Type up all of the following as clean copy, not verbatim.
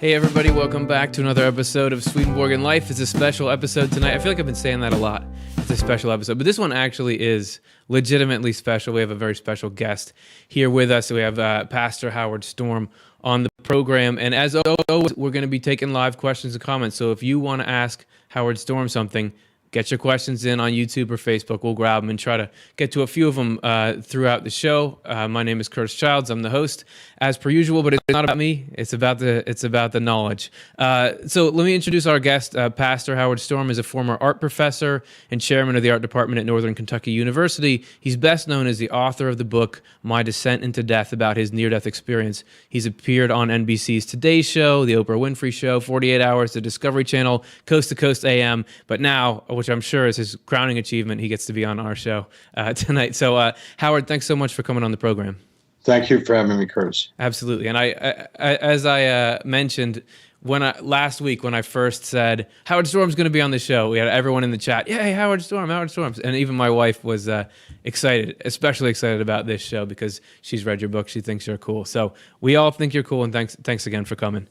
Hey everybody, welcome back to another episode of Swedenborg in Life. It's a special episode tonight. I feel like I've been saying that a lot. It's a special episode, but this one actually is legitimately special. We have a very special guest here with us. We have Pastor Howard Storm on the program, and as always, we're going to be taking live questions and comments. So if you want to ask Howard Storm something, get your questions in on YouTube or Facebook. We'll grab them and try to get to a few of them throughout the show. My name is Curtis Childs. I'm the host, as per usual, but it's not about me. It's about the knowledge. So let me introduce our guest. Pastor Howard Storm is a former art professor and chairman of the art department at Northern Kentucky University. He's best known as the author of the book My Descent into Death, about his near-death experience. He's appeared on NBC's Today Show, The Oprah Winfrey Show, 48 Hours, the Discovery Channel, Coast to Coast AM, but now, which I'm sure is his crowning achievement, he gets to be on our show tonight. So, Howard, thanks so much for coming on the program. Thank you for having me, Curtis. Absolutely. And I as I mentioned, last week when I first said Howard Storm's going to be on the show, we had everyone in the chat, "Yay, Howard Storm, Howard Storm." And even my wife was excited, especially excited about this show because she's read your book. She thinks you're cool. So we all think you're cool, and thanks again for coming.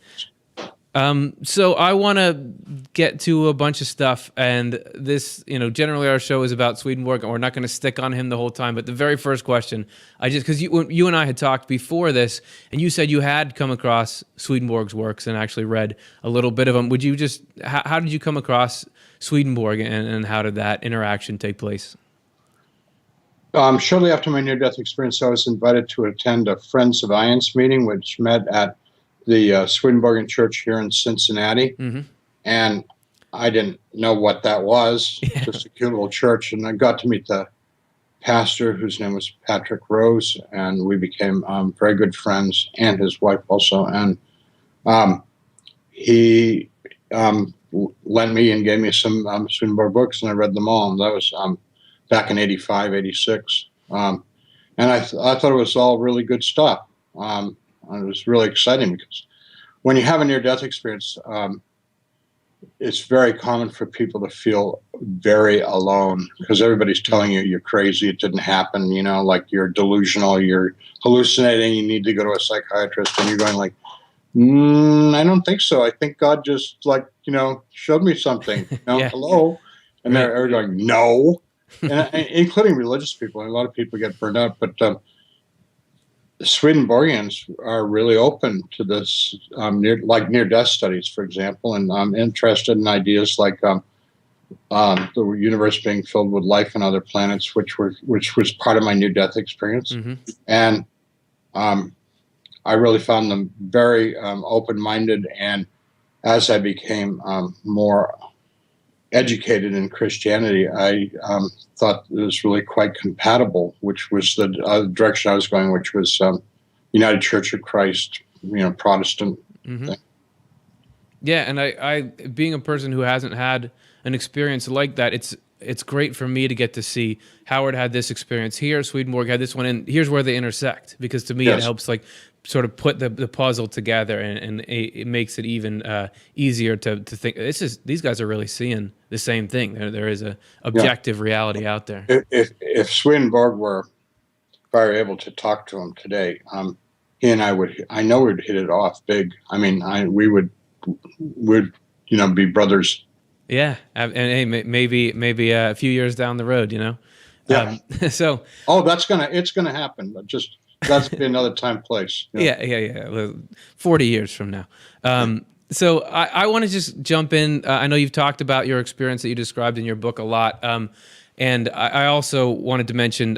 So I want to get to a bunch of stuff, and this, generally our show is about Swedenborg, and we're not going to stick on him the whole time. But the very first question, because you and I had talked before this, and you said you had come across Swedenborg's works and actually read a little bit of them. Would you just, how did you come across Swedenborg, and how did that interaction take place? Shortly after my near-death experience, I was invited to attend a Friends of Ions meeting, which met at the Swedenborg Church here in Cincinnati. Mm-hmm. And I didn't know what that was, just a cute little church. And I got to meet the pastor, whose name was Patrick Rose, and we became very good friends, and his wife also. And he lent me and gave me some Swedenborg books, and I read them all. And that was back in 85, 86. And I thought it was all really good stuff. It was really exciting because when you have a near-death experience, it's very common for people to feel very alone because everybody's telling you you're crazy, it didn't happen, like you're delusional, you're hallucinating, you need to go to a psychiatrist, and you're going like, I don't think so. I think God just showed me something. Yeah. Hello? And they're going, no. And including religious people. And a lot of people get burned out, but Swedenborgians are really open to this, near-death studies, for example, and I'm interested in ideas like the universe being filled with life on other planets, which was part of my near-death experience. Mm-hmm. And I really found them very open-minded, and as I became more educated in Christianity, I thought it was really quite compatible, which was the direction I was going, which was United Church of Christ, Protestant. Mm-hmm. Thing. Yeah, and I being a person who hasn't had an experience like that, it's great for me to get to see Howard had this experience here, Swedenborg had this one, and here's where they intersect, because to me it helps sort of put the puzzle together, and it makes it even easier to think these guys are really seeing the same thing. There is a objective reality out there. If Swedenborg were able to talk to him today, he and I would hit it off big. I mean, we would be brothers. Yeah, and hey, maybe a few years down the road, Yeah. So. Oh, it's gonna happen. But just. That's be another time, place. Yeah. 40 years from now. So I want to just jump in. I know you've talked about your experience that you described in your book a lot. And I also wanted to mention,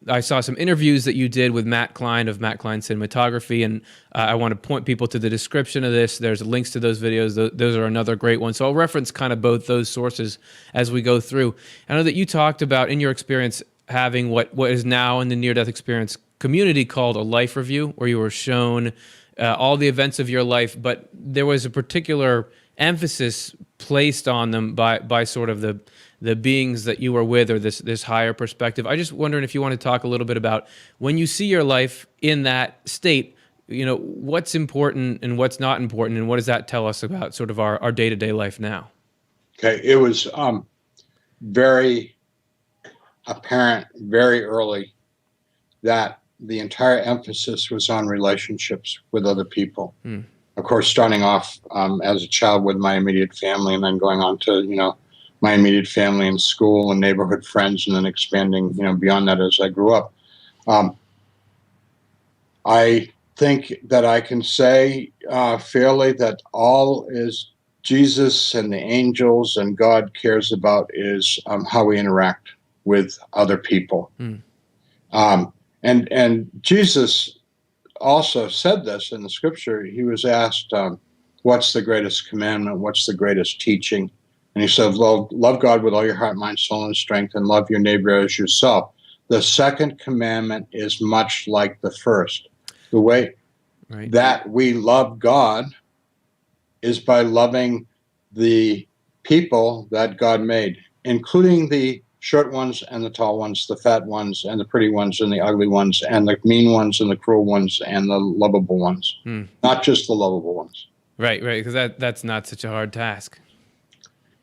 I saw some interviews that you did with Matt Klein of Matt Klein Cinematography, and I want to point people to the description of this. There's links to those videos. Those are another great one. So I'll reference kind of both those sources as we go through. I know that you talked about, in your experience, having what is now in the near-death experience community called a life review, where you were shown all the events of your life, but there was a particular emphasis placed on them by sort of the beings that you were with, or this higher perspective. I just wondering if you want to talk a little bit about when you see your life in that state, what's important and what's not important, and what does that tell us about sort of our day-to-day life now? Okay, it was very apparent very early that the entire emphasis was on relationships with other people. of course, starting off as a child with my immediate family, and then going on to my immediate family in school and neighborhood friends, and then expanding beyond that as I grew up. Um, I think that I can say fairly that all is Jesus and the angels and God cares about is how we interact with other people. Um, and Jesus also said this in the scripture. He was asked, what's the greatest commandment? What's the greatest teaching? And he said, love God with all your heart, mind, soul, and strength, and love your neighbor as yourself. The second commandment is much like the first. The way that we love God is by loving the people that God made, including the short ones and the tall ones, the fat ones and the pretty ones and the ugly ones and the mean ones and the cruel ones and the lovable ones, not just the lovable ones. Right, because that's not such a hard task.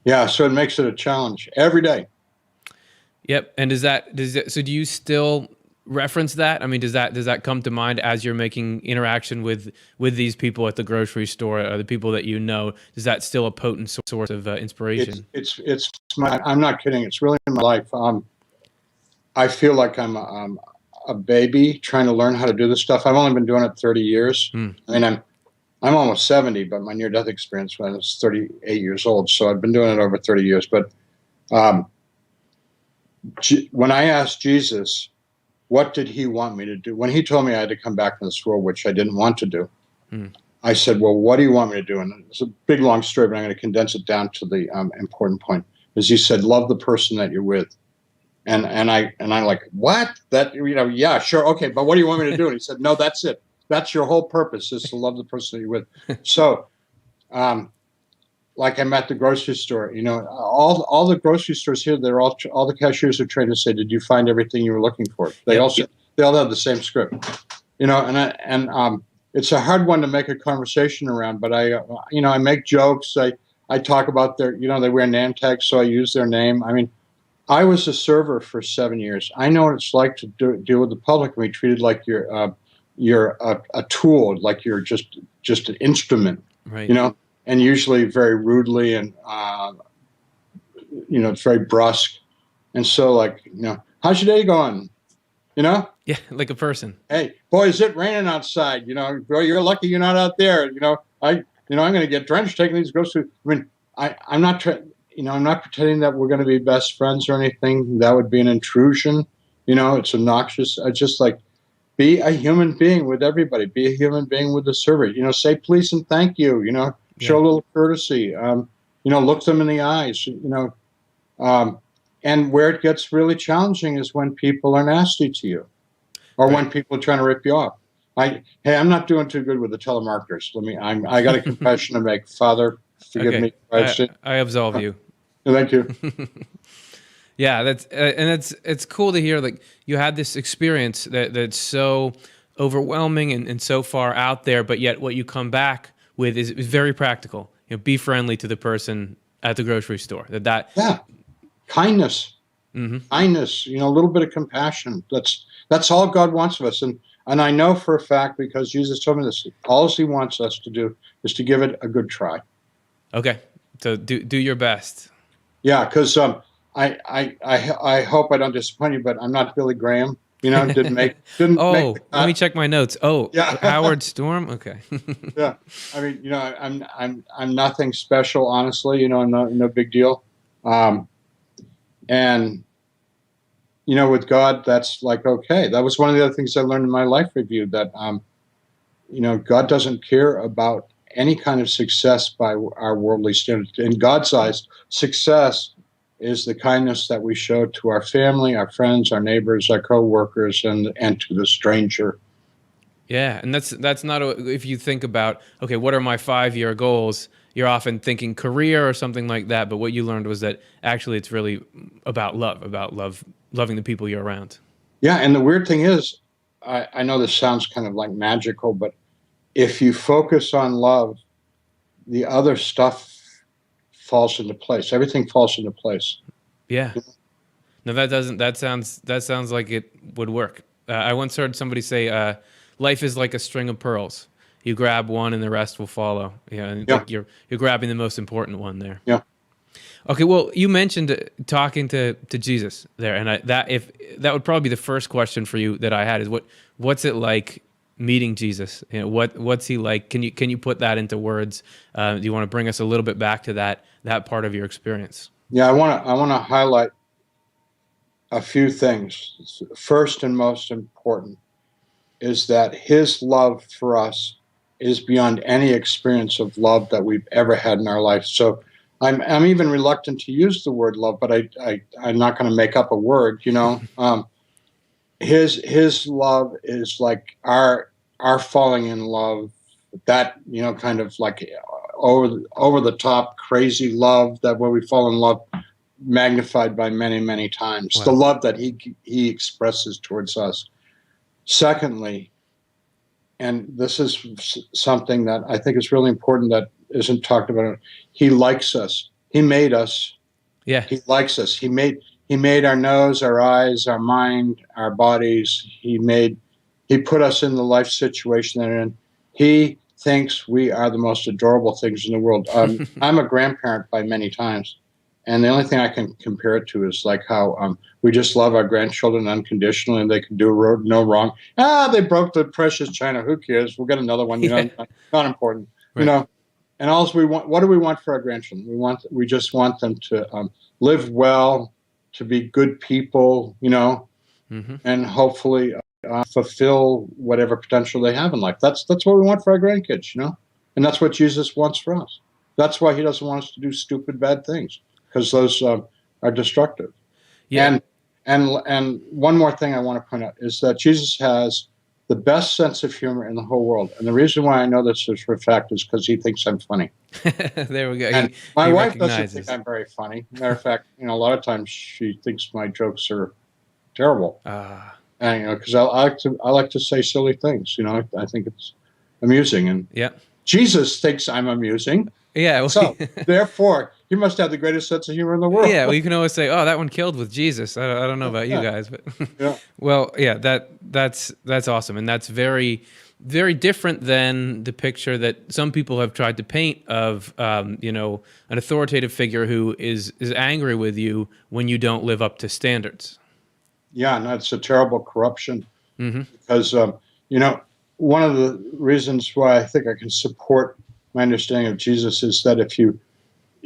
Yeah, so it makes it a challenge every day. Yep. And so do you still reference that? I mean, does that come to mind as you're making interaction with these people at the grocery store, or the people that you know? Is that still a potent source of inspiration? I'm not kidding. It's really in my life. I feel like I'm a baby trying to learn how to do this stuff. I've only been doing it 30 years. I mean, I'm almost 70, but my near-death experience when I was 38 years old. So I've been doing it over 30 years. But when I asked Jesus, what did he want me to do? When he told me I had to come back to this world, which I didn't want to do, I said, well, what do you want me to do? And it's a big, long story, but I'm going to condense it down to the important point. Is he said, love the person that you're with. And I'm like, what? That, yeah, sure. Okay. But what do you want me to do? And he said, no, that's it. That's your whole purpose, is to love the person that you're with. So, like I'm at the grocery store, all the grocery stores here, they're all the cashiers are trained to say, did you find everything you were looking for? They all have the same script, and it's a hard one to make a conversation around, but I make jokes. I talk about they wear name tags, so I use their name. I mean, I was a server for 7 years. I know what it's like to deal with the public and be treated like you're a tool, like you're just an instrument, right? And usually very rudely, and it's very brusque. And so, how's your day going? Yeah, like a person. Hey, boy, is it raining outside? Boy, you're lucky you're not out there. I'm going to get drenched taking these groceries. I mean, I'm not I'm not pretending that we're going to be best friends or anything. That would be an intrusion. It's obnoxious. I just be a human being with everybody. Be a human being with the server. Say please and thank you. Show a little courtesy. Look them in the eyes. And where it gets really challenging is when people are nasty to you, or when people are trying to rip you off. I'm not doing too good with the telemarketers. I got a confession to make. Father, forgive me. I absolve you. Thank you. Yeah, it's cool to hear. Like, you had this experience that's so overwhelming and so far out there, but yet what you come back with is very practical. Be friendly to the person at the grocery store. Kindness, kindness. A little bit of compassion. That's all God wants of us. And I know for a fact, because Jesus told me this, all he wants us to do is to give it a good try. Okay, so do your best. Yeah, because I hope I don't disappoint you, but I'm not Billy Graham. Didn't make. Let me check my notes. Yeah. Howard Storm. Okay. Yeah, I mean, I'm nothing special, honestly. I'm no big deal. And with God, that's okay. That was one of the other things I learned in my life review, that God doesn't care about any kind of success by our worldly standards. In God's eyes, success is the kindness that we show to our family, our friends, our neighbors, our co-workers, and to the stranger. Yeah, and that's not if you think about, okay, what are my 5-year goals? You're often thinking career or something like that, but what you learned was that actually it's really about love, loving the people you're around. Yeah, and the weird thing is, I know this sounds kind of like magical, but if you focus on love, the other stuff falls into place. Everything falls into place. Yeah. No, that sounds like it would work. I once heard somebody say, life is like a string of pearls. you grab one and the rest will follow. Yeah, and Yeah. like you're grabbing the most important one there. Yeah. Okay, well, you mentioned talking to Jesus there, and that would probably be the first question for you that I had is what's it like meeting Jesus? You know, what's he like? Can you put that into words? Do you want to bring us a little bit back to that part of your experience? Yeah, I want to highlight a few things. First and most important is that his love for us is beyond any experience of love that we've ever had in our life. So I'm even reluctant to use the word love, but I'm not going to make up a word. His love is like our falling in love. That kind of like over the top crazy love that where we fall in love, magnified by many, many times. Wow. The love that he expresses towards us. Secondly, and this is something that I think is really important that isn't talked about, he likes us. He made us. Yeah. He likes us. He made our nose, our eyes, our mind, our bodies. He put us in the life situation that we're in. He thinks we are the most adorable things in the world. I'm a grandparent by many times. And the only thing I can compare it to is like how we just love our grandchildren unconditionally, and they can do no wrong. They broke the precious china. Who cares? We'll get another one. Not important. Right. And all we want. What do we want for our grandchildren? We just want them to live well, to be good people. Mm-hmm. And hopefully fulfill whatever potential they have in life. That's what we want for our grandkids. And that's what Jesus wants for us. That's why he doesn't want us to do stupid, bad things, because those are destructive. Yeah. And one more thing I want to point out is that Jesus has the best sense of humor in the whole world. And the reason why I know this is for a fact is because he thinks I'm funny. There we go. And my wife doesn't recognizes. think I'm very funny. Matter of fact, a lot of times she thinks my jokes are terrible. And because I like to say silly things. I think it's amusing, and Yeah. Jesus thinks I'm amusing. Yeah. So therefore, he must have the greatest sense of humor in the world. Yeah, well, you can always say, "Oh, that one killed with Jesus." I don't know about you guys, but Yeah. well, yeah, that's awesome, and that's very, very different than the picture that some people have tried to paint of, an authoritative figure who is angry with you when you don't live up to standards. Yeah, no, it's a terrible corruption. Mm-hmm. Because one of the reasons why I think I can support my understanding of Jesus is that if you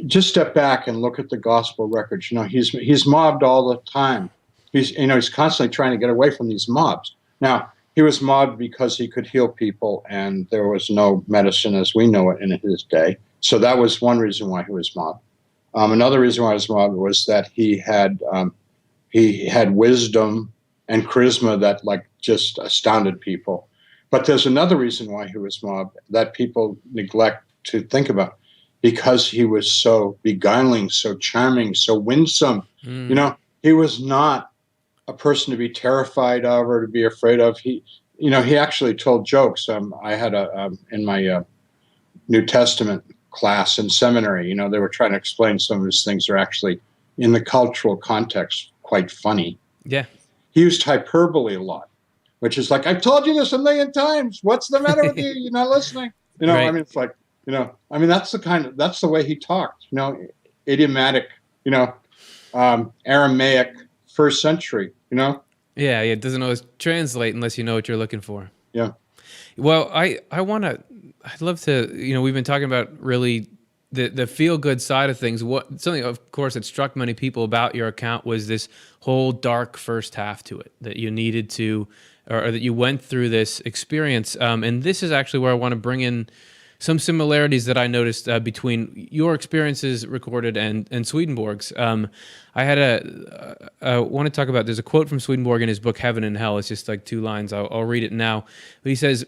just step back and look at the gospel records, he's mobbed all the time. He's constantly trying to get away from these mobs. Now, he was mobbed because he could heal people, and there was no medicine as we know it in his day. So that was one reason why he was mobbed. Another reason why he was mobbed was that he had wisdom and charisma that like just astounded people. But there's another reason why he was mobbed that people neglect to think about, because he was so beguiling, so charming, so winsome. He was not a person to be terrified of or to be afraid of. He actually told jokes. I had in my New Testament class in seminary, they were trying to explain some of his things are actually in the cultural context quite funny. Yeah. He used hyperbole a lot, which is like, I've told you this a million times. What's the matter with you? You're not listening. Right. I mean, it's like, that's the way he talked, idiomatic, Aramaic first century, Yeah, it doesn't always translate unless you know what you're looking for. Yeah. Well, I'd love to, we've been talking about really the feel-good side of things. Something, of course, that struck many people about your account was this whole dark first half to it, that you needed to, or that you went through this experience. And this is actually where I want to bring in some similarities that I noticed between your experiences recorded and Swedenborg's. I want to talk about, there's a quote from Swedenborg in his book, Heaven and Hell. It's just like 2 lines. I'll read it now. But he says,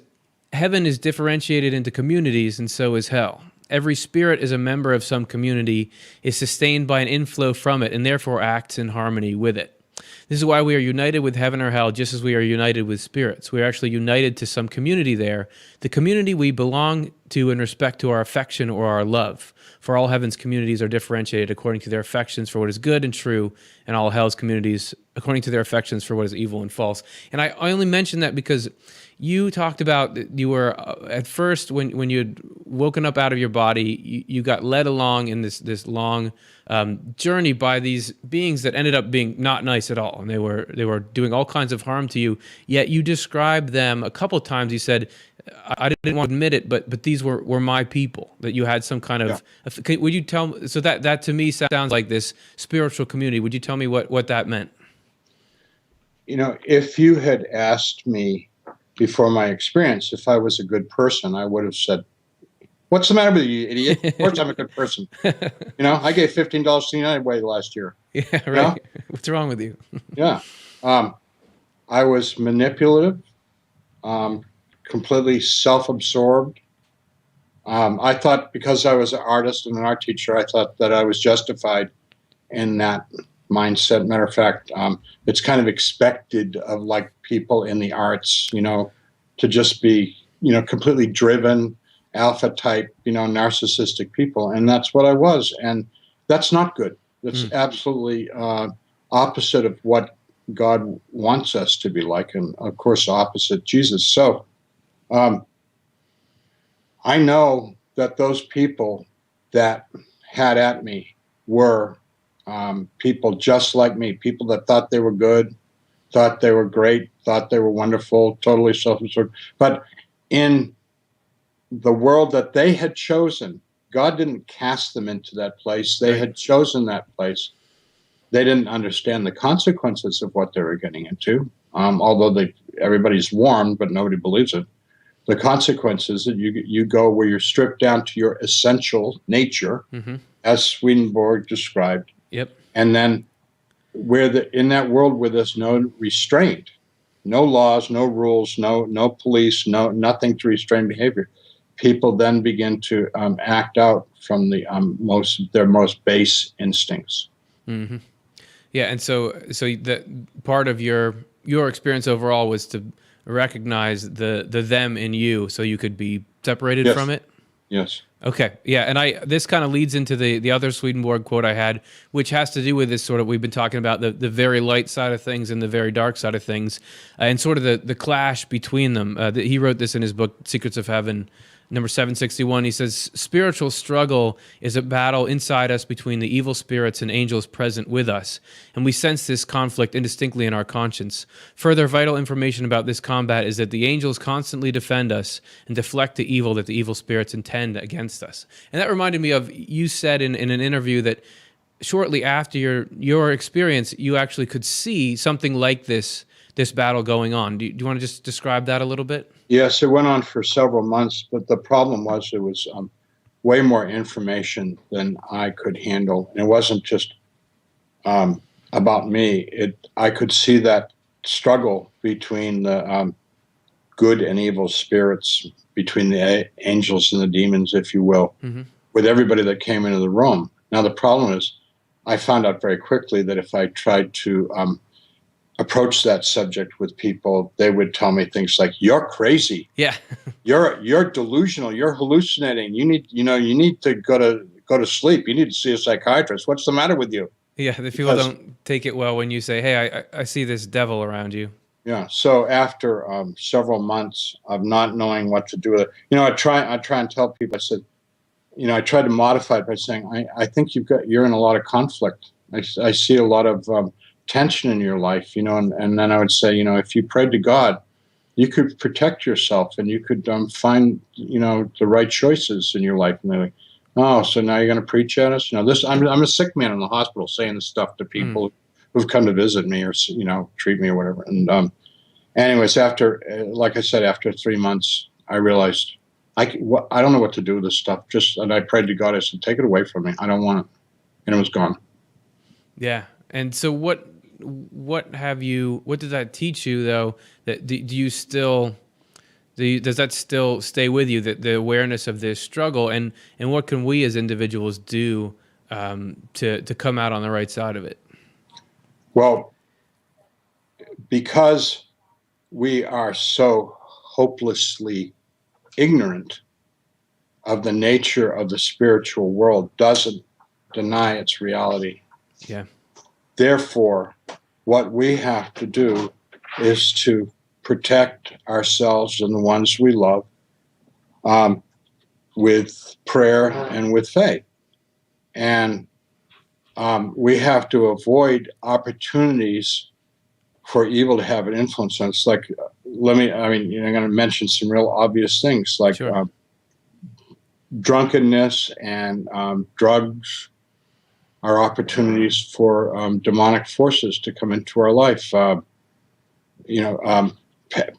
"Heaven is differentiated into communities, and so is hell. Every spirit is a member of some community, is sustained by an inflow from it, and therefore acts in harmony with it. This is why we are united with heaven or hell, just as we are united with spirits. We are actually united to some community there, the community we belong to in respect to our affection or our love. For all heaven's communities are differentiated according to their affections for what is good and true, and all hell's communities according to their affections for what is evil and false." And I only mention that because you talked about that you were at first when you had woken up out of your body, you got led along in this long journey by these beings that ended up being not nice at all, and they were doing all kinds of harm to you. Yet you described them a couple of times. You said, I didn't want to admit it, but these were my people. That you had some kind Yeah. of. Would you tell? So that to me sounds like this spiritual community. Would you tell me what that meant? If you had asked me before my experience if I was a good person, I would have said, "What's the matter with you, idiot? Of course I'm a good person." I gave $15 to the United Way last year. Yeah, You know? right. What's wrong with you? Yeah. I was manipulative, um, completely self-absorbed. I thought because I was an artist and an art teacher, I thought that I was justified in that mindset. Matter of fact, it's kind of expected of like people in the arts, to just be, completely driven, alpha type, narcissistic people. And that's what I was. And that's not good. That's absolutely opposite of what God wants us to be like. And of course, opposite Jesus. So I know that those people that had at me were people just like me, people that thought they were good, thought they were great, thought they were wonderful, totally self-absorbed. But in the world that they had chosen, God didn't cast them into that place. They had chosen that place. They didn't understand the consequences of what they were getting into, although everybody's warned, but nobody believes it. The consequences that you go where you're stripped down to your essential nature, as Swedenborg described. Yep. And then in that world where there's no restraint, no laws, no rules, no police, nothing to restrain behavior, people then begin to act out from their most base instincts. Mm-hmm. Yeah, and so that part of your experience overall was to recognize the them in you, so you could be separated from it. Yes. Okay. Yeah, and this kind of leads into the other Swedenborg quote I had, which has to do with this sort of, we've been talking about the very light side of things and the very dark side of things, and sort of the clash between them. He wrote this in his book Secrets of Heaven, number 761. He says, spiritual struggle is a battle inside us between the evil spirits and angels present with us, and we sense this conflict indistinctly in our conscience. Further vital information about this combat is that the angels constantly defend us and deflect the evil that the evil spirits intend against us. And that reminded me of, you said in an interview that shortly after your experience, you actually could see something like this battle going on. Do you want to just describe that a little bit? Yes, it went on for several months, but the problem was it was way more information than I could handle. And it wasn't just about me. I could see that struggle between the good and evil spirits, between the angels and the demons, if you will, with everybody that came into the room. Now, the problem is I found out very quickly that if I tried to approach that subject with people, they would tell me things like, "You're crazy. Yeah. You're delusional. You're hallucinating. You need to go to sleep. You need to see a psychiatrist. What's the matter with you?" Yeah, the people don't take it well when you say, "Hey, I see this devil around you." Yeah. So after several months of not knowing what to do with it, I try and tell people. I said, I tried to modify it by saying, I think you're in a lot of conflict. I see a lot of tension in your life, and then I would say, if you prayed to God, you could protect yourself and you could find, the right choices in your life. And they're like, "Oh, so now you're going to preach at us?" I'm a sick man in the hospital saying this stuff to people who've come to visit me or, treat me or whatever. And anyways, like I said, after 3 months, I realized I don't know what to do with this stuff. And I prayed to God. I said, "Take it away from me. I don't want it." And it was gone. Yeah. And so what did that teach you though? That does that still stay with you, that the awareness of this struggle, and what can we as individuals do to come out on the right side of it? Well, because we are so hopelessly ignorant of the nature of the spiritual world doesn't deny its reality. Yeah. Therefore, what we have to do is to protect ourselves and the ones we love with prayer and with faith. And we have to avoid opportunities for evil to have an influence on us. Like, I'm going to mention some real obvious things like Sure. drunkenness and drugs are opportunities for demonic forces to come into our life.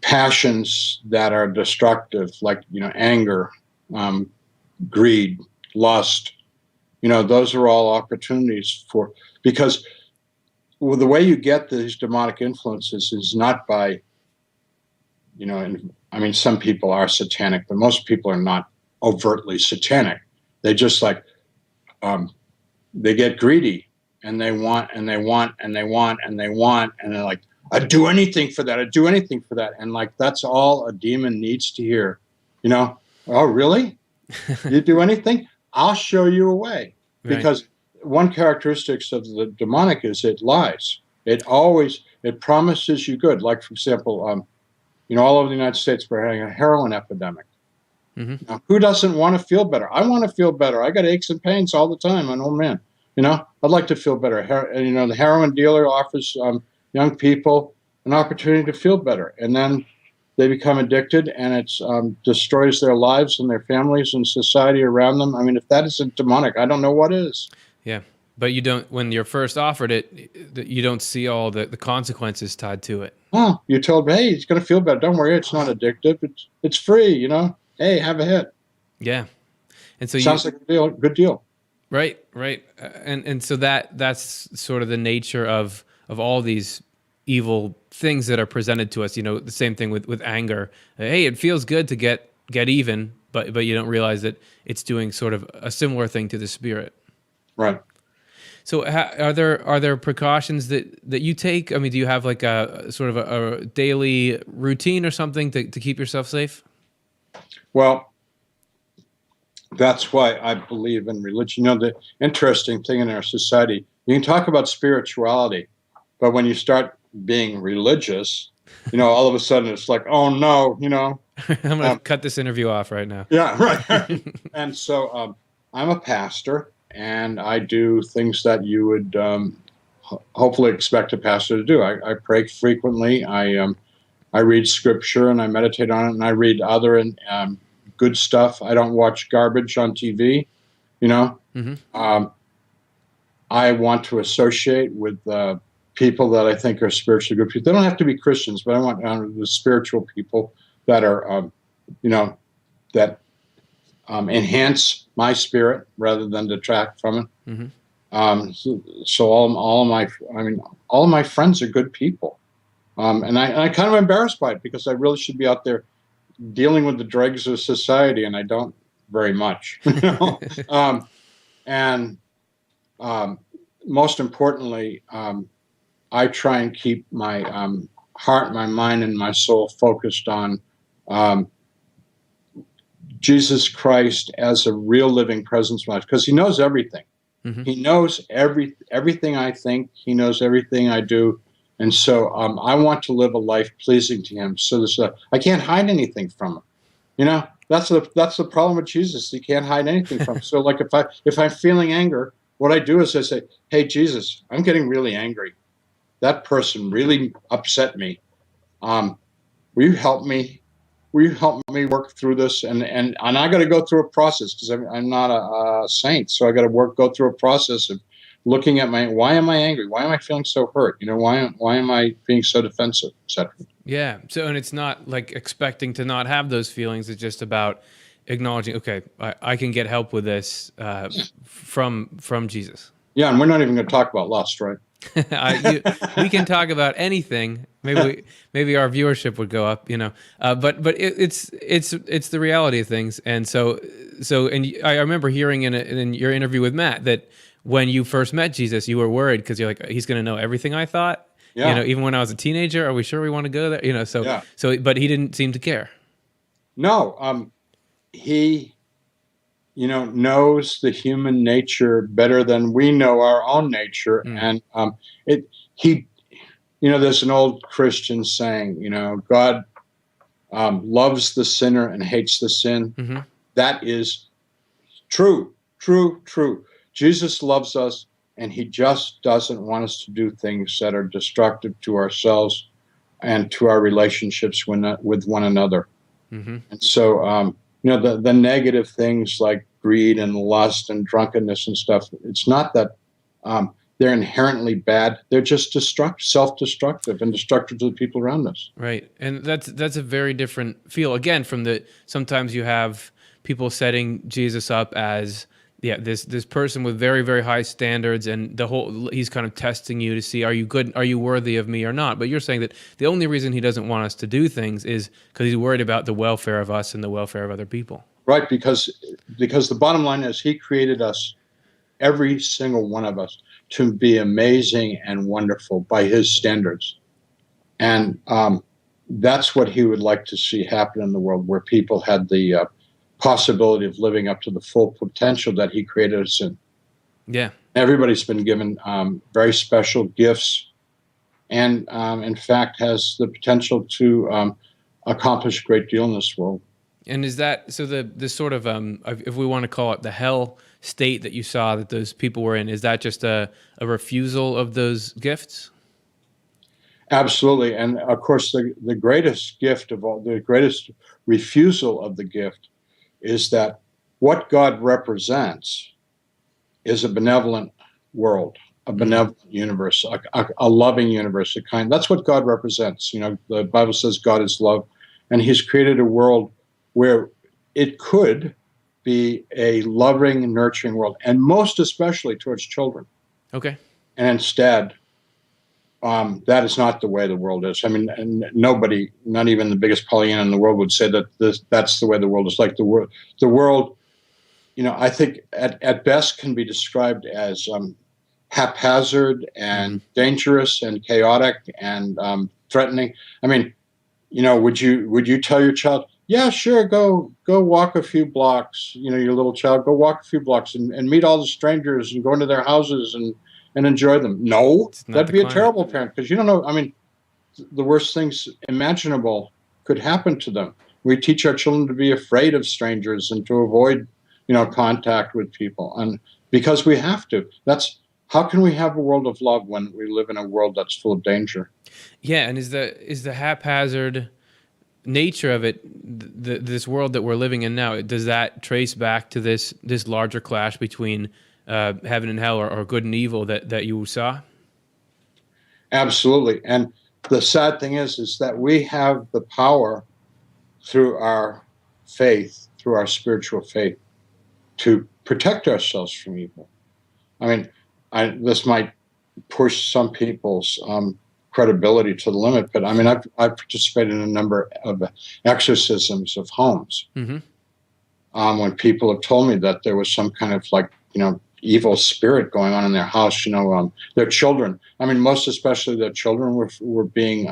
Passions that are destructive, like anger, greed, lust. Those are all opportunities because the way you get these demonic influences is not by, some people are satanic, but most people are not overtly satanic. They just they get greedy and they want and they want and they want and they want. And they're like, I'd do anything for that. I'd do anything for that. And that's all a demon needs to hear. Oh, really? You do anything? I'll show you a way. Right. Because one characteristic of the demonic is it lies. It promises you good. Like, for example, all over the United States, we're having a heroin epidemic. Mm-hmm. Now, who doesn't want to feel better? I want to feel better. I got aches and pains all the time. I'm an old man. I'd like to feel better. The heroin dealer offers young people an opportunity to feel better, and then they become addicted, and it destroys their lives and their families and society around them. I mean, if that isn't demonic, I don't know what is. Yeah, but you don't. When you're first offered it, you don't see all the consequences tied to it. Oh, you told me, hey, it's going to feel better. Don't worry, it's not addictive. It's free. Hey, have a hit. Yeah, and so sounds like a good deal. Right, and so that's sort of the nature of all these evil things that are presented to us. The same thing with anger. Hey, it feels good to get even, but you don't realize that it's doing sort of a similar thing to the spirit. Right. So are there precautions that you take? I mean, do you have like a sort of a daily routine or something to keep yourself safe? Well, that's why I believe in religion. The interesting thing in our society, you can talk about spirituality, but when you start being religious, all of a sudden it's like, oh no, I'm going to cut this interview off right now. Yeah, right. And so I'm a pastor, and I do things that you would hopefully expect a pastor to do. I pray frequently. I read scripture and I meditate on it, and I read other good stuff. I don't watch garbage on TV. Mm-hmm. I want to associate with people that I think are spiritually good people. They don't have to be Christians, but I want the spiritual people that are, that enhance my spirit rather than detract from it. Mm-hmm. So all of my friends are good people, and I kind of embarrassed by it because I really should be out there dealing with the dregs of society, and I don't very much. And most importantly, I try and keep my heart, my mind, and my soul focused on Jesus Christ as a real living presence in my life, because he knows everything. Mm-hmm. He knows everything I think. He knows everything I do. And so I want to live a life pleasing to him. So I can't hide anything from him. That's the problem with Jesus. He can't hide anything from him. So like if I'm feeling anger, what I do is I say, hey, Jesus, I'm getting really angry. That person really upset me. Will you help me? Will you help me work through this? And I got to go through a process because I'm not a saint. So I got to go through a process of looking at why am I angry? Why am I feeling so hurt? Why am I being so defensive, etc. Yeah. So, and it's not like expecting to not have those feelings. It's just about acknowledging, okay, I can get help with this from Jesus. Yeah, and we're not even going to talk about lust, right? We can talk about anything. Maybe our viewership would go up, But it's the reality of things. And so and I remember hearing in your interview with Matt that when you first met Jesus, you were worried because you're like, he's going to know everything I thought. Yeah. Even when I was a teenager, are we sure we want to go there? Yeah. But he didn't seem to care. No, he, knows the human nature better than we know our own nature, and there's an old Christian saying, God loves the sinner and hates the sin. Hmm. That is true, true, true. Jesus loves us, and he just doesn't want us to do things that are destructive to ourselves and to our relationships with one another. Hmm. And so, the negative things like greed and lust and drunkenness and stuff, it's not that they're inherently bad. They're just self-destructive and destructive to the people around us. Right, and that's a very different feel again from the sometimes you have people setting Jesus up as this person with very very high standards, and the whole he's kind of testing you to see, are you good, are you worthy of me or not. But you're saying that the only reason he doesn't want us to do things is because he's worried about the welfare of us and the welfare of other people. Right, because the bottom line is he created us, every single one of us, to be amazing and wonderful by his standards. And that's what he would like to see happen in the world, where people had the possibility of living up to the full potential that he created us in. Yeah. Everybody's been given very special gifts, and in fact has the potential to accomplish a great deal in this world. And is that so? The sort of if we want to call it the hell state that you saw that those people were in, is that just a refusal of those gifts? Absolutely. And of course, the greatest gift of all, the greatest refusal of the gift is that what God represents is a benevolent world, a benevolent universe, a loving universe, that's what God represents. The Bible says God is love, and he's created a world where it could be a loving, nurturing world, and most especially towards children. Okay. And instead, that is not the way the world is. I mean, and nobody, not even the biggest Pollyanna in the world, would say that that's the way the world is. Like the world, I think at best can be described as haphazard and dangerous and chaotic and threatening. I mean, would you tell your child, yeah, sure, go walk a few blocks, your little child, go walk a few blocks and meet all the strangers and go into their houses and enjoy them? No, that'd be a terrible parent, because you don't know. I mean, the worst things imaginable could happen to them. We teach our children to be afraid of strangers and to avoid, contact with people, and because we have to. How can we have a world of love when we live in a world that's full of danger? Yeah, and is the haphazard nature of it, this world that we're living in now, does that trace back to this larger clash between heaven and hell, or good and evil that you saw? Absolutely. And the sad thing is that we have the power through our faith, through our spiritual faith, to protect ourselves from evil. I mean, this might push some people's credibility to the limit, but I mean, I've participated in a number of exorcisms of homes. Mm-hmm. When people have told me that there was some kind of evil spirit going on in their house, their children. I mean, most especially their children were being,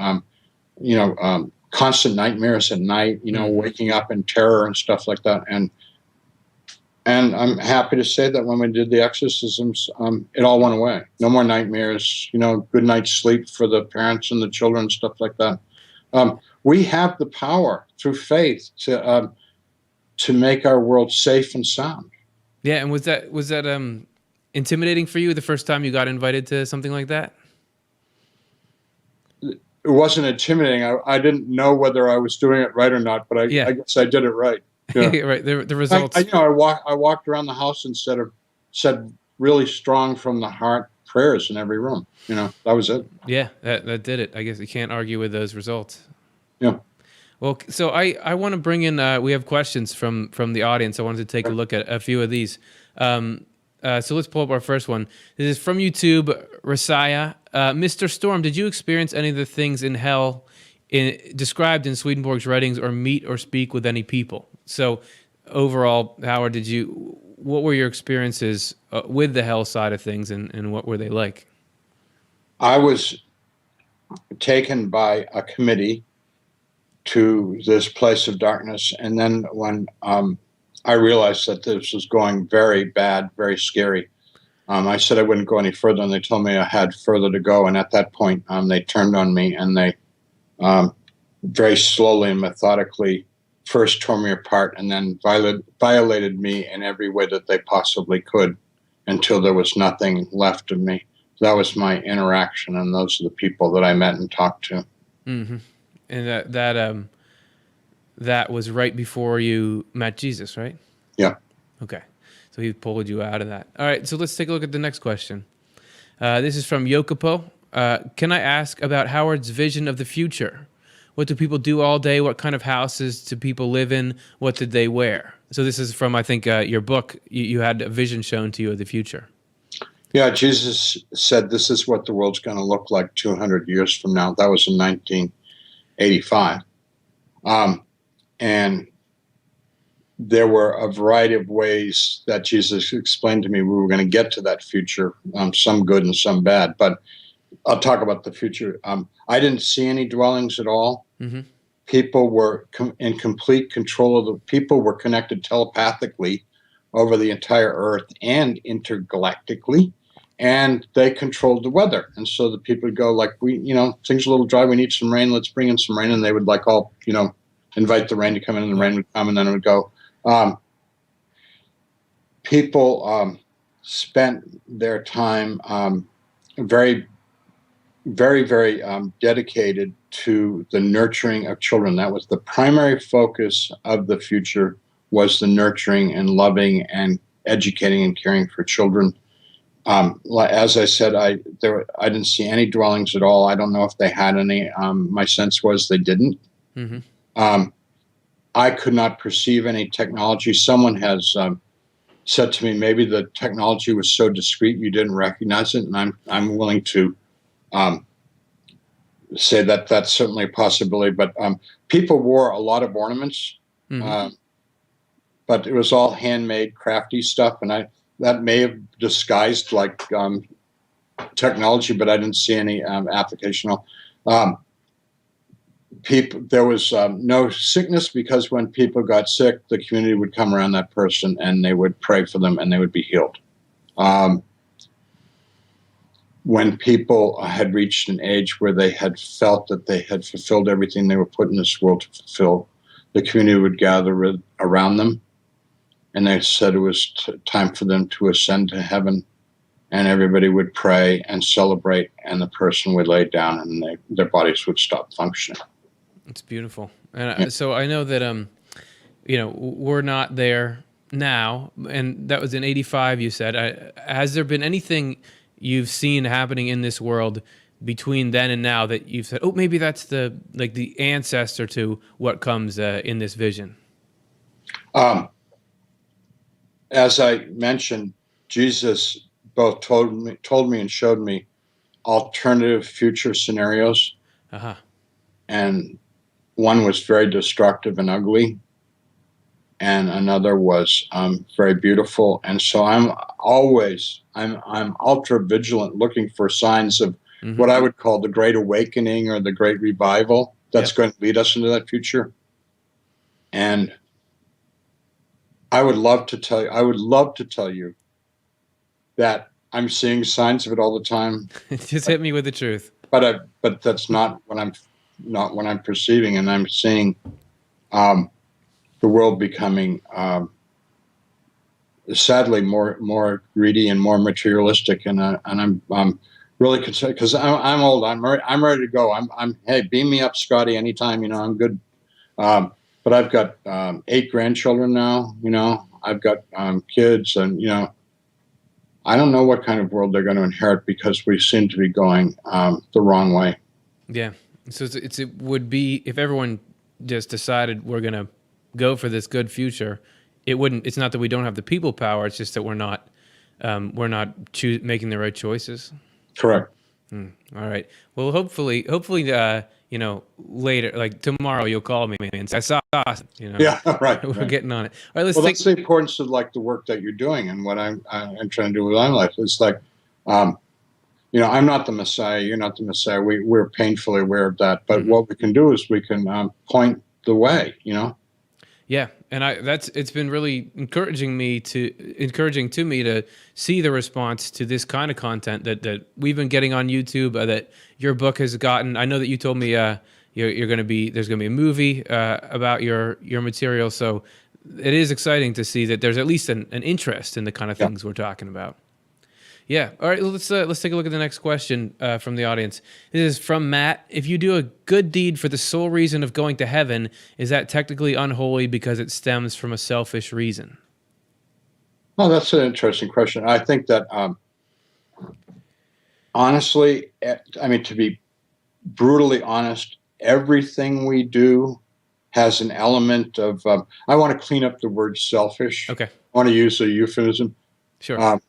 constant nightmares at night, waking up in terror and stuff like that. And I'm happy to say that when we did the exorcisms, it all went away. No more nightmares, good night's sleep for the parents and the children, stuff like that. We have the power through faith to make our world safe and sound. Yeah, and was that intimidating for you the first time you got invited to something like that? It wasn't intimidating. I didn't know whether I was doing it right or not, but I guess I did it right. Yeah. Right. The results. I walked around the house and said really strong from the heart prayers in every room. That was it. Yeah, that did it. I guess you can't argue with those results. Yeah. Well, so I want to bring in. We have questions from the audience. I wanted to take a look at a few of these. So let's pull up our first one. This is from YouTube, Rasaya. Mr. Storm, did you experience any of the things in hell described in Swedenborg's writings, or meet or speak with any people? So overall, Howard, what were your experiences with the hell side of things, and what were they like? I was taken by a committee to this place of darkness, and then when I realized that this was going very bad, very scary, I said I wouldn't go any further, and they told me I had further to go. And at that point, they turned on me, and they very slowly and methodically first tore me apart, and then violated me in every way that they possibly could, until there was nothing left of me. That was my interaction, and those are the people that I met and talked to. Mm-hmm. And that was right before you met Jesus, right? Yeah. Okay. So he pulled you out of that. All right. So let's take a look at the next question. This is from Yokopo. Can I ask about Howard's vision of the future? What do people do all day? What kind of houses do people live in? What did they wear? So this is from, I think, your book. You had a vision shown to you of the future. Yeah, Jesus said this is what the world's going to look like 200 years from now. That was in 1985. And there were a variety of ways that Jesus explained to me we were going to get to that future, some good and some bad. But I'll talk about the future. I didn't see any dwellings at all. Mm-hmm. People were in complete control of the people were connected telepathically over the entire earth and intergalactically. And they controlled the weather. And so the people would go like, things are a little dry. We need some rain. Let's bring in some rain. And they would invite the rain to come in, and the rain would come, and then it would go. People spent their time very, very, very dedicated to the nurturing of children. That was the primary focus of the future, was the nurturing and loving and educating and caring for children. As I said, I didn't see any dwellings at all. I don't know if they had any. My sense was they didn't. Mm-hmm. I could not perceive any technology. Someone has said to me, maybe the technology was so discreet you didn't recognize it, and I'm willing to say that that's certainly a possibility. But people wore a lot of ornaments, mm-hmm. But it was all handmade, crafty stuff, and that may have disguised like technology, but I didn't see any applicational. There was no sickness, because when people got sick, the community would come around that person and they would pray for them and they would be healed. When people had reached an age where they had felt that they had fulfilled everything they were put in this world to fulfill, the community would gather around them. And they said it was time for them to ascend to heaven, and everybody would pray and celebrate, and the person would lay down, and their bodies would stop functioning. It's beautiful. And so I know that, we're not there now, and that was in 85, you said. Has there been anything you've seen happening in this world between then and now that you've said, oh, maybe that's the ancestor to what comes in this vision? As I mentioned, Jesus both told me and showed me alternative future scenarios. Uh-huh. And one was very destructive and ugly, and another was very beautiful. And so I'm ultra vigilant, looking for signs of mm-hmm. what I would call the Great Awakening or the Great Revival that's going to lead us into that future. And I would love to tell you that I'm seeing signs of it all the time. Just hit me with the truth. But that's not what I'm perceiving, and I'm seeing the world becoming sadly more greedy and more materialistic, and I'm really concerned, because I'm old. I'm ready to go. Hey, beam me up, Scotty, anytime. I'm good. But I've got 8 grandchildren now. I've got kids, and I don't know what kind of world they're going to inherit, because we seem to be going the wrong way. Yeah. So it would be, if everyone just decided we're going to go for this good future, it's not that we don't have the people power. It's just that we're not making the right choices. Correct. All right. Well, hopefully, later, like tomorrow, you'll call me and say, I saw awesome. Yeah, right. We're right. getting on it. All right, that's the importance of the work that you're doing, and what I'm trying to do with my life. It's I'm not the Messiah. You're not the Messiah. We're painfully aware of that. But mm-hmm. what we can do is we can point the way. Yeah, and it's been really encouraging to me to see the response to this kind of content that we've been getting on YouTube, that your book has gotten. I know that you told me you're going to be there's going to be a movie about your material, so it is exciting to see that there's at least an interest in the kind of Yeah. things we're talking about. Yeah. All right. Let's take a look at the next question from the audience. This is from Matt. If you do a good deed for the sole reason of going to heaven, is that technically unholy because it stems from a selfish reason? Oh, that's an interesting question. I think that honestly, I mean, to be brutally honest, everything we do has an element of. I want to clean up the word selfish. Okay. I want to use a euphemism. Sure.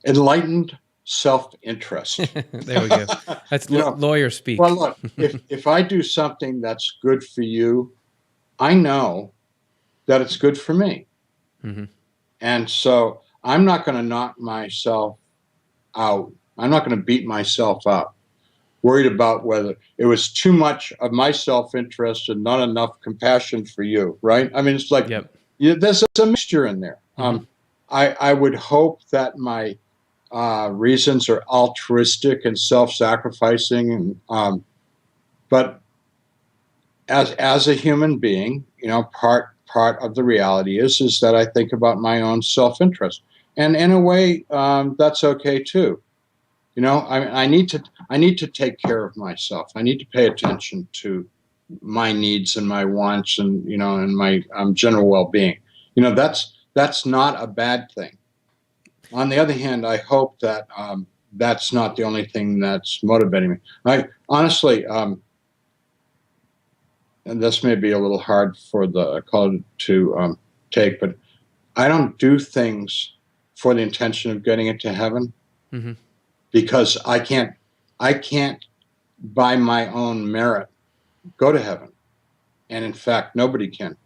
Enlightened self-interest. There we go. That's lawyer speak. Well, look, if I do something that's good for you, I know that it's good for me. Mm-hmm. And so I'm not going to knock myself out. I'm not going to beat myself up, worried about whether it was too much of my self-interest and not enough compassion for you, right? I mean, it's like there's a mixture in there. Mm-hmm. I would hope that my reasons are altruistic and self-sacrificing, but as a human being, part of the reality is that I think about my own self-interest, and in a way, that's okay too. I need to take care of myself. I need to pay attention to my needs and my wants, and and my general well-being. That's not a bad thing. On the other hand, I hope that that's not the only thing that's motivating me. I honestly, and this may be a little hard for the caller to take, but I don't do things for the intention of getting into heaven, mm-hmm. because I can't by my own merit go to heaven, and in fact, nobody can.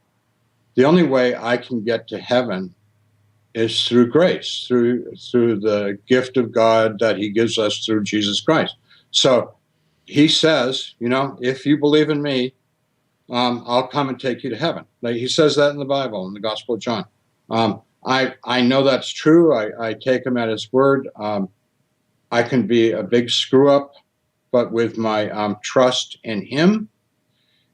The only way I can get to heaven is through grace, through the gift of God that He gives us through Jesus Christ. So He says, if you believe in me, I'll come and take you to heaven. Like He says that in the Bible, in the Gospel of John. I know that's true. I take Him at His word. I can be a big screw up, but with my trust in Him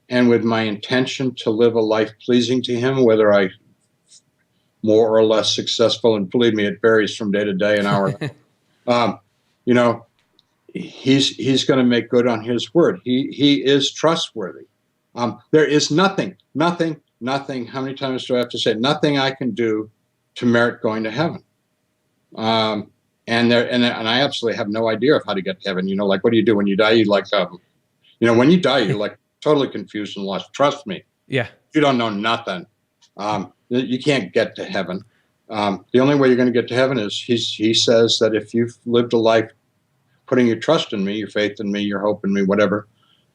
and with my intention to live a life pleasing to Him, whether I more or less successful, and believe me, it varies from day to day and hour. He's going to make good on His word. He is trustworthy. There is nothing. How many times do I have to say nothing I can do to merit going to heaven? And I absolutely have no idea of how to get to heaven. Like, what do you do when you die? When you die, you're like totally confused and lost. Trust me. Yeah. You don't know nothing. You can't get to heaven. The only way you're going to get to heaven is He says that if you've lived a life putting your trust in me, your faith in me, your hope in me, whatever,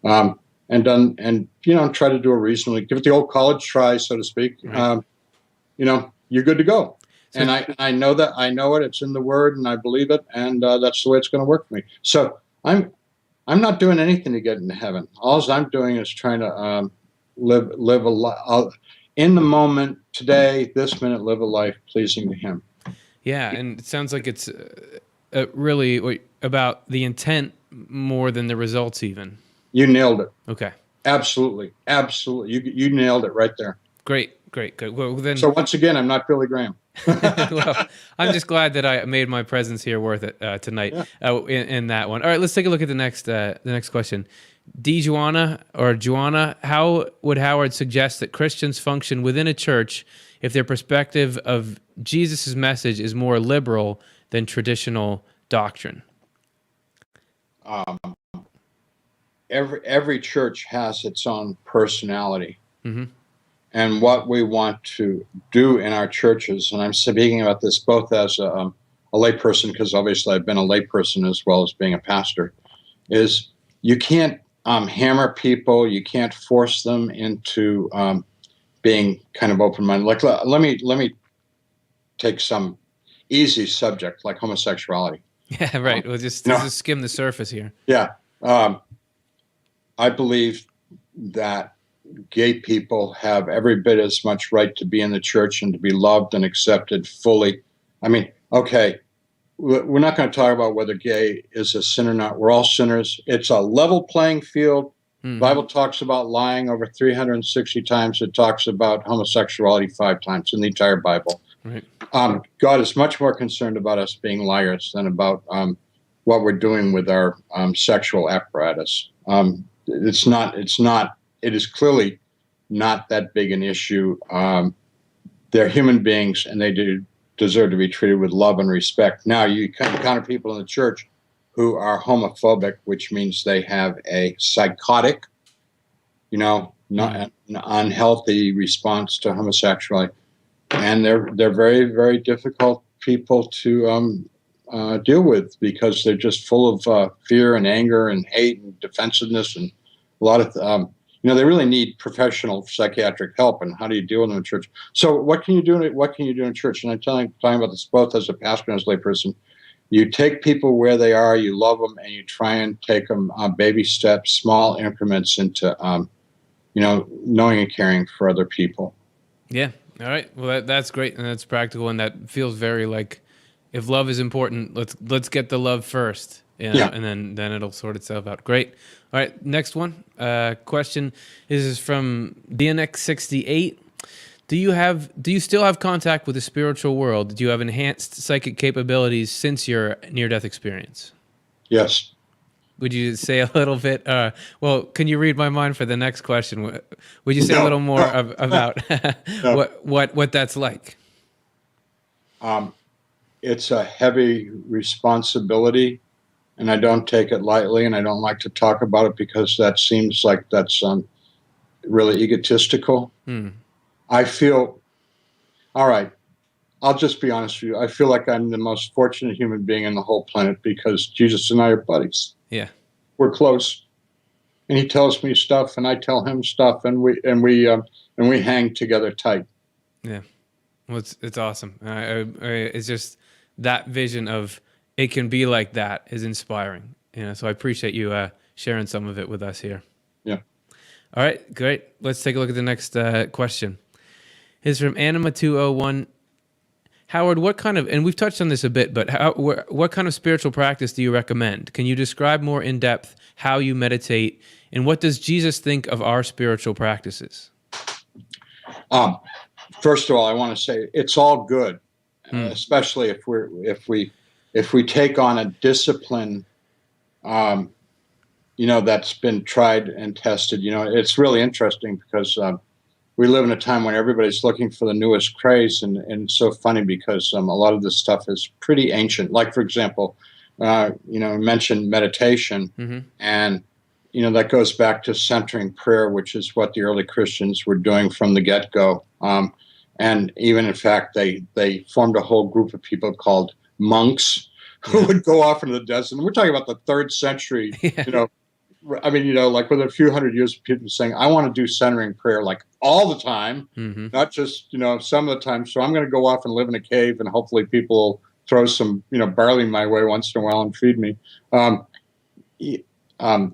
and try to do a reasonably, give it the old college try, so to speak. Right. You're good to go. So, and I know that. I know it. It's in the Word, and I believe it, and that's the way it's going to work for me. So I'm not doing anything to get into heaven. All I'm doing is trying to live a life in the moment, today, this minute. Live a life pleasing to Him. Yeah, and it sounds like it's really about the intent more than the results, even. You nailed it. Okay. Absolutely. You nailed it right there. Great. Good. Well, then. So once again, I'm not Billy Graham. Well, I'm just glad that I made my presence here worth it tonight. Yeah. In that one. All right, let's take a look at the next question. Joanna, how would Howard suggest that Christians function within a church if their perspective of Jesus' message is more liberal than traditional doctrine? Every church has its own personality. Mm-hmm. And what we want to do in our churches, and I'm speaking about this both as a layperson, because obviously I've been a layperson as well as being a pastor, is you can't hammer people. You can't force them into being kind of open-minded. Like, let me take some easy subject like homosexuality. Yeah, right. We'll just skim the surface here. Yeah. I believe that gay people have every bit as much right to be in the church and to be loved and accepted fully. I mean, okay, we're not going to talk about whether gay is a sin or not. We're all sinners. It's a level playing field. The Bible talks about lying over 360 times. It talks about homosexuality 5 times in the entire Bible. Right. God is much more concerned about us being liars than about what we're doing with our sexual apparatus. It is clearly not that big an issue. They're human beings, and they do deserve to be treated with love and respect. Now, you encounter people in the church who are homophobic, which means they have a psychotic, not an unhealthy response to homosexuality, and they're very, very difficult people to deal with because they're just full of fear and anger and hate and defensiveness and a lot of they really need professional psychiatric help. And how do you deal with them in church? So what can you do? What can you do in church? And I'm talking about this both as a pastor and as a layperson. You take people where they are, you love them, and you try and take them baby steps, small increments into, knowing and caring for other people. Yeah. All right. Well, that's great, and that's practical, and that feels very like, if love is important, let's get the love first, and then it'll sort itself out. Great. All right. Next one. Question is from DNX68. Do you still have contact with the spiritual world? Do you have enhanced psychic capabilities since your near-death experience? Yes. Would you say a little bit? Well, can you read my mind for the next question? Would you say a little more about what that's like? It's a heavy responsibility, and I don't take it lightly, and I don't like to talk about it because that seems like that's really egotistical. I feel, all right, I'll just be honest with you. I feel like I'm the most fortunate human being on the whole planet because Jesus and I are buddies. Yeah. We're close. And he tells me stuff and I tell him stuff and we hang together tight. Yeah. Well, it's awesome. It's just that vision of it can be like that is inspiring. So I appreciate you sharing some of it with us here. Yeah. All right, great. Let's take a look at the next question. It's from Anima201. Howard, what kind of, and we've touched on this a bit, but what kind of spiritual practice do you recommend? Can you describe more in depth how you meditate, and what does Jesus think of our spiritual practices? First of all, I want to say it's all good, especially if we take on a discipline, that's been tried and tested. It's really interesting because we live in a time when everybody's looking for the newest craze, and it's so funny because a lot of this stuff is pretty ancient. Like, for example, mentioned meditation, and that goes back to centering prayer, which is what the early Christians were doing from the get-go. And even, in fact, they formed a whole group of people called monks who would go off into the desert. And we're talking about the 3rd century, like within a few hundred years of people saying, I want to do centering prayer like all the time, not just, some of the time. So I'm going to go off and live in a cave and hopefully people will throw some, barley my way once in a while and feed me.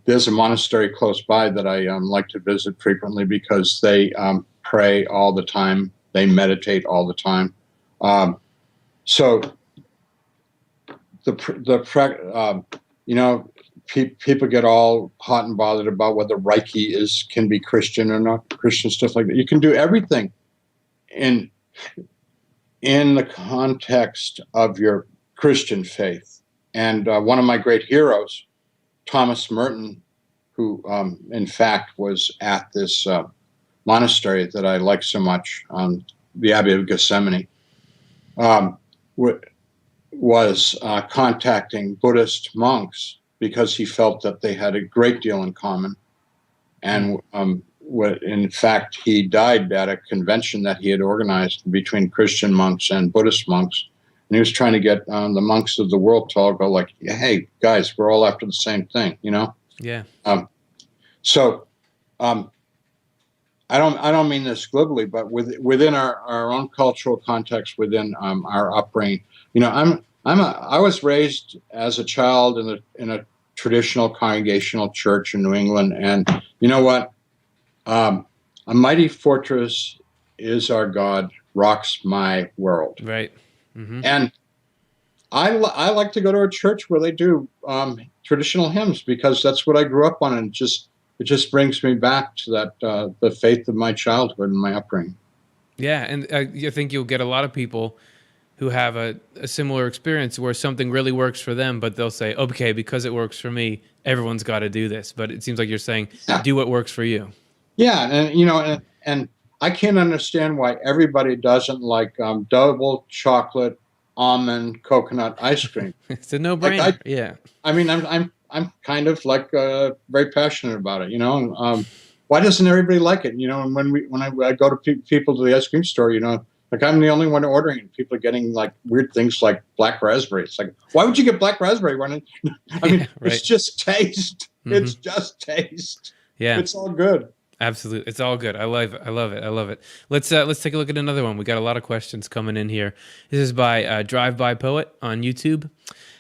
There's a monastery close by that I like to visit frequently because they pray all the time. They meditate all the time. People get all hot and bothered about whether Reiki can be Christian or not Christian, stuff like that. You can do everything in the context of your Christian faith. And one of my great heroes, Thomas Merton, who in fact was at this monastery that I like so much, the Abbey of Gethsemane, was contacting Buddhist monks because he felt that they had a great deal in common. And in fact, he died at a convention that he had organized between Christian monks and Buddhist monks. And he was trying to get the monks of the world to all go like, hey, guys, we're all after the same thing, Yeah. I don't mean this glibly, but within our own cultural context, within our upbringing, I was raised as a child in a traditional congregational church in New England, and you know what? A mighty fortress is our God, rocks my world. Right. Mm-hmm. And I like to go to a church where they do traditional hymns because that's what I grew up on, and it just brings me back to that the faith of my childhood and my upbringing. Yeah, and I think you'll get a lot of people who have a similar experience where something really works for them, but they'll say, okay, because it works for me, everyone's got to do this. But it seems like you're saying, Yeah, do what works for you. yeah, and and I can't understand why everybody doesn't like double chocolate almond coconut ice cream. It's a Like no-brainer. Yeah. I mean, I'm kind of like very passionate about it, And, why doesn't everybody like it? And I go to people to the ice cream store, like I'm the only one ordering, and people are getting like weird things like black raspberry. It's like, why would you get black raspberry when I mean, Yeah, it's right. just taste. Hmm. It's just taste. Yeah, It's all good. absolutely. It's all good. I love it. I love it. I love it. Let's take a look at another one. We got a lot of questions coming in here. This is by Drive By Poet on YouTube.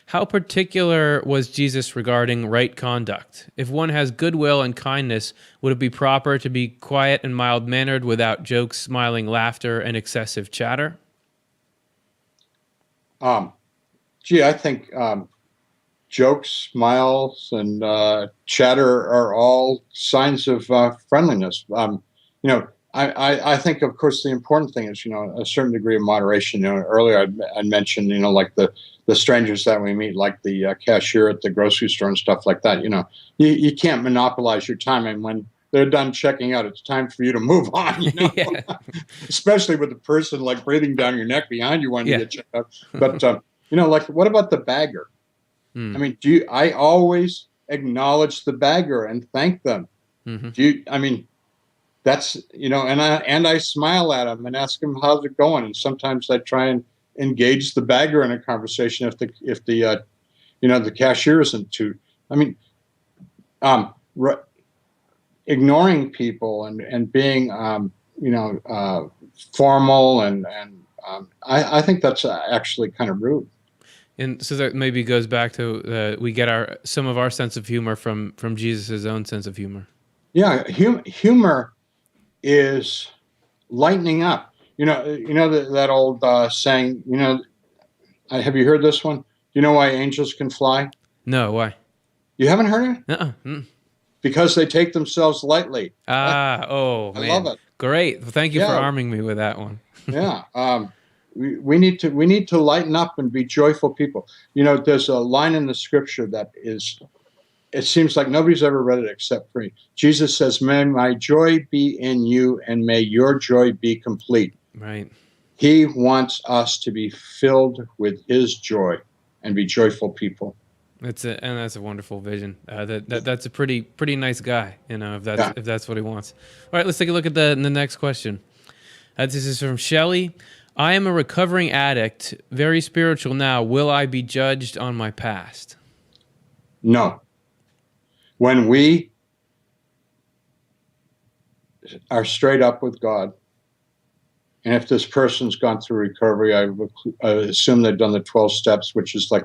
How particular was Jesus regarding right conduct? If one has goodwill and kindness, would it be proper to be quiet and mild mannered without jokes, smiling, laughter, and excessive chatter? Um, I think jokes, smiles, and chatter are all signs of friendliness. I think, of course, the important thing is, a certain degree of moderation. Earlier I mentioned, like the strangers that we meet, like the cashier at the grocery store and stuff like that. You can't monopolize your time, and when they're done checking out, it's time for you to move on. Yeah. Especially with the person like breathing down your neck behind you wanting Yeah. to get checked out. But like what about the bagger? I Mm. mean, I always acknowledge the bagger and thank them. Hmm. I mean, that's, and I smile at them and ask them how's it going. And sometimes I try and engage the bagger in a conversation if the the cashier isn't too. I mean, um, ignoring people and being formal and I think that's actually kind of rude. And so that maybe goes back to we get some of our sense of humor from Jesus' own sense of humor. Yeah, humor is lightening up. That old saying. Have you heard this one? Do you know why angels can fly? No, why? You haven't heard it? Uh-uh. Mm. Because they take themselves lightly. Ah, oh I love man, it. great. Well, thank you for Yeah, arming me with that one. yeah. We need to lighten up and be joyful people. There's a line in the scripture that is. It seems like nobody's ever read it except for me. Jesus says, "May my joy be in you, and may your joy be complete." Right. He wants us to be filled with His joy and be joyful people. That's a wonderful vision. That's a pretty nice guy. If Yeah. that's what he wants. All right, let's take a look at the next question. This is from Shelley. I am a recovering addict, very spiritual now. Will I be judged on my past? No. When we are straight up with God, and if this person's gone through recovery, I assume they've done the 12 steps, which is like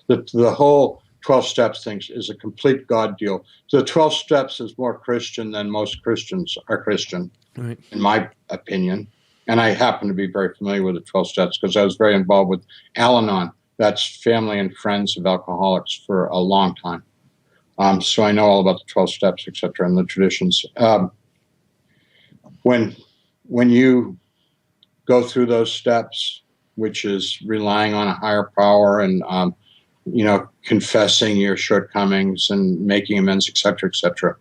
the whole 12 steps thing is a complete God deal. So the 12 steps is more Christian than most Christians are Christian, Right. in my opinion. And I happen to be very familiar with the 12 steps because I was very involved with Al-Anon. That's Family and Friends of Alcoholics for a long time. So I know all about the 12 steps, et cetera, and the traditions. When you go through those steps, which is relying on a higher power and confessing your shortcomings and making amends, et cetera, et cetera.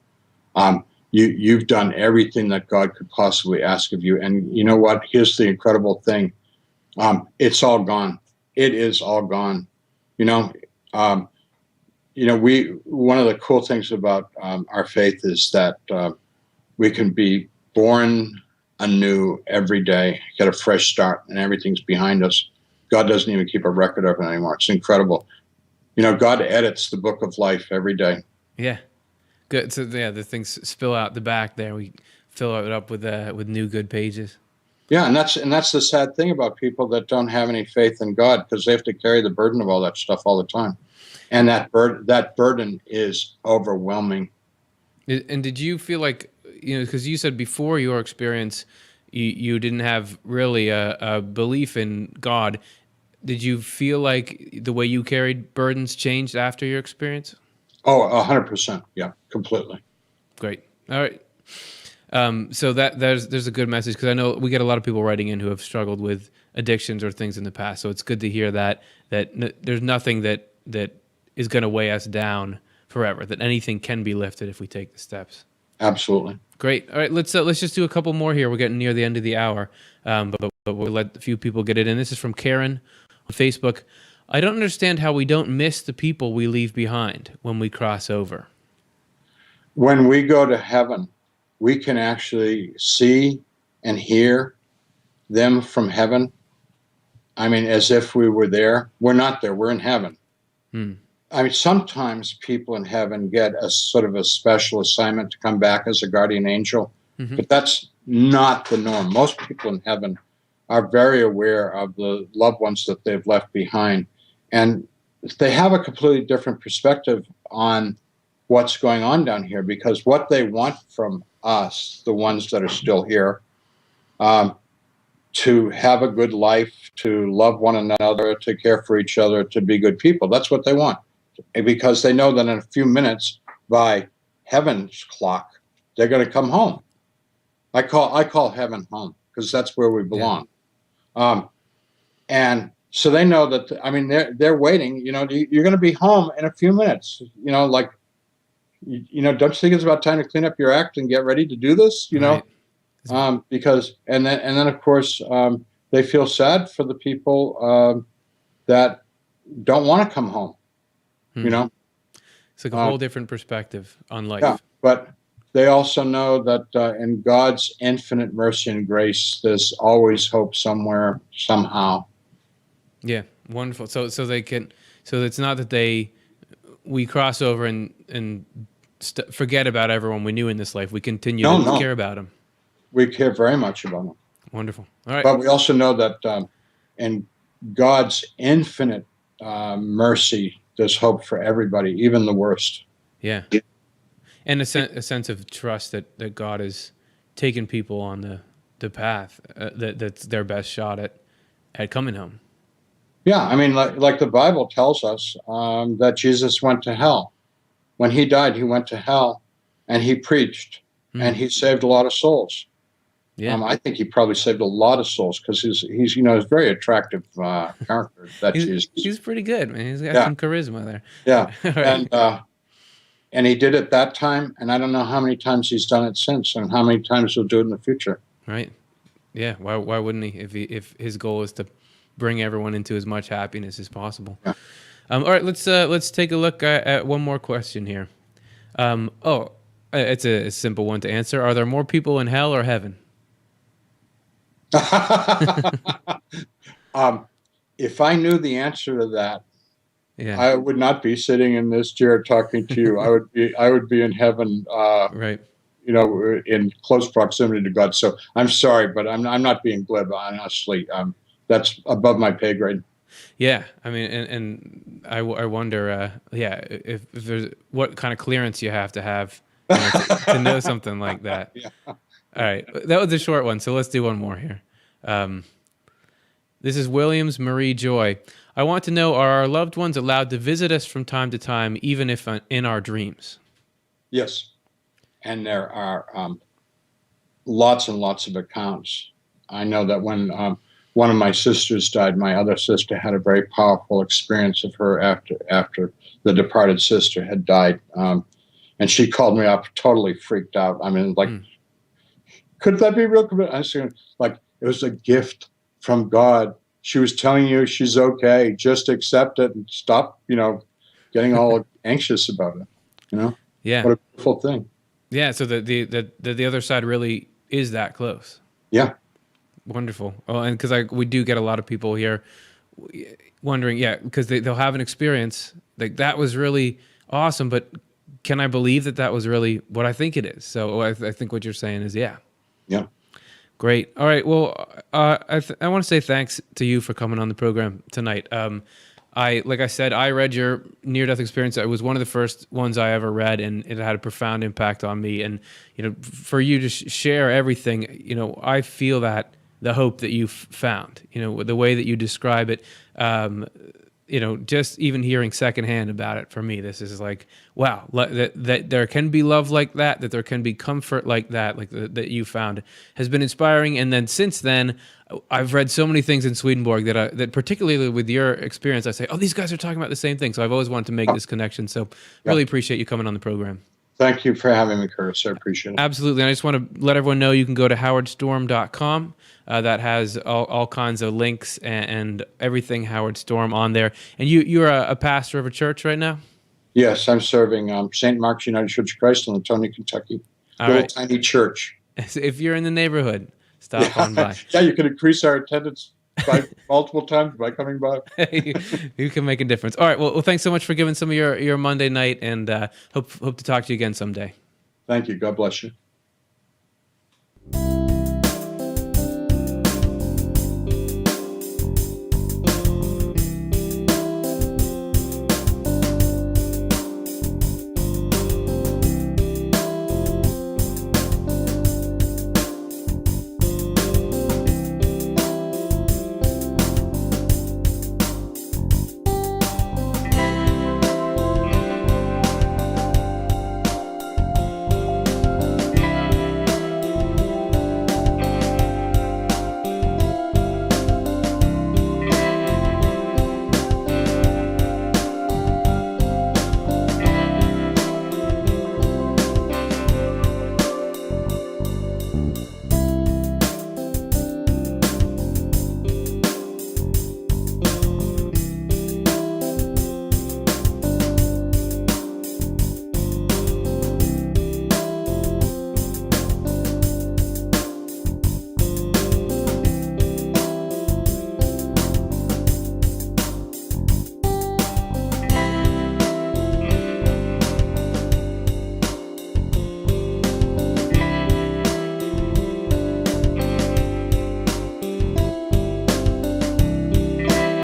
You've done everything that God could possibly ask of you. And you know what? Here's the incredible thing. It's all gone. It is all gone. One of the cool things about our faith is that we can be born anew every day, get a fresh start, and everything's behind us. God doesn't even keep a record of it anymore. It's incredible. God edits the book of life every day. Yeah. Good. So yeah, the things spill out the back there. We fill it up with new good pages. Yeah, and that's the sad thing about people that don't have any faith in God, because they have to carry the burden of all that stuff all the time, and that burden is overwhelming. And did you feel like because you said before your experience, you didn't have really a belief in God. Did you feel like the way you carried burdens changed after your experience? Oh, 100%. Yeah, completely. Great. All right. So there's a good message, because I know we get a lot of people writing in who have struggled with addictions or things in the past. So it's good to hear that there's nothing that is going to weigh us down forever. That anything can be lifted if we take the steps. Absolutely. Great. All right, let's just do a couple more here. We're getting near the end of the hour, but we'll let a few people get it in. This is from Karen on Facebook. I don't understand how we don't miss the people we leave behind when we cross over. When we go to heaven, we can actually see and hear them from heaven. I mean, as if we were there. We're not there. We're in heaven. I mean, sometimes people in heaven get a sort of a special assignment to come back as a guardian angel, but that's not the norm. Most people in heaven are very aware of the loved ones that they've left behind, and they have a completely different perspective on what's going on down here, because what they want from us, the ones that are still here, to have a good life, to love one another, to care for each other, to be good people. That's what they want, because they know that in a few minutes, by heaven's clock, they're going to come home. I call heaven home, because that's where we belong. And so they know that. I mean, they're waiting. You know, you're going to be home in a few minutes. You know, like, don't you think it's about time to clean up your act and get ready to do this? You know. Right. Because and then of course they feel sad for the people that don't want to come home. You know, it's like a whole different perspective on life. Yeah, but they also know that in God's infinite mercy and grace, there's always hope somewhere, somehow. Yeah, wonderful. So they can. So it's not that we cross over and forget about everyone we knew in this life. We continue to care about them. We care very much about them. Wonderful. All right. But we also know that in God's infinite mercy, there's hope for everybody, even the worst. Yeah. And a sense of trust that God has taken people on the path that's their best shot at coming home. Yeah, I mean, like the Bible tells us that Jesus went to hell. When he died, he went to hell, and he preached, and he saved a lot of souls. Yeah, I think he probably saved a lot of souls, because he's a very attractive character. He's pretty good, man. He's got some charisma there. Yeah, Right. And he did it that time, and I don't know how many times he's done it since, and how many times he'll do it in the future. Right. Yeah. Why wouldn't he? If his goal is to bring everyone into as much happiness as possible. Yeah. All right. Let's take a look at one more question here. It's a simple one to answer. Are there more people in hell or heaven? If I knew the answer to that, yeah, I would not be sitting in this chair talking to you. I would be in heaven, right? You know, in close proximity to God. So I'm sorry, but I'm not being glib. Honestly, that's above my pay grade. Yeah, I mean, and I wonder, if there's what kind of clearance you have to to know something like that. Yeah. All right, that was a short one, so let's do one more here. This is Williams Marie Joy. I want to know, are our loved ones allowed to visit us from time to time, even if in our dreams? Yes, and there are lots and lots of accounts. I know that when one of my sisters died, my other sister had a very powerful experience of her after the departed sister had died. And she called me up totally freaked out. I mean, like, could that be real? I said, like, it was a gift from God. She was telling you she's okay. Just accept it and stop, getting all anxious about it. Yeah. What a beautiful thing. Yeah. So the other side really is that close. Yeah. Wonderful. Oh, and because we do get a lot of people here wondering, because they'll have an experience like that was really awesome, but can I believe that was really what I think it is? So I think what you're saying is, yeah. Great. All right. Well, I want to say thanks to you for coming on the program tonight. like I said, I read your near-death experience. It was one of the first ones I ever read, and it had a profound impact on me. And for you to share everything, I feel that the hope that you've found, the way that you describe it, just even hearing secondhand about it, for me, this is like, wow, that there can be love like that there can be comfort like that, that you found, has been inspiring. And then since then, I've read so many things in Swedenborg that particularly with your experience, I say, oh, these guys are talking about the same thing. So I've always wanted to make this connection. So really appreciate you coming on the program. Thank you for having me, Curtis. I appreciate it. Absolutely. And I just want to let everyone know you can go to howardstorm.com. That has all kinds of links and everything Howard Storm on there. And you're a pastor of a church right now? Yes, I'm serving St. Mark's United Church of Christ in Latonia, Kentucky. Little tiny church. If you're in the neighborhood, stop on by. Yeah, you can increase our attendance by multiple times by coming by. You can make a difference. All right. Well, thanks so much for giving some of your Monday night, and hope to talk to you again someday. Thank you. God bless you.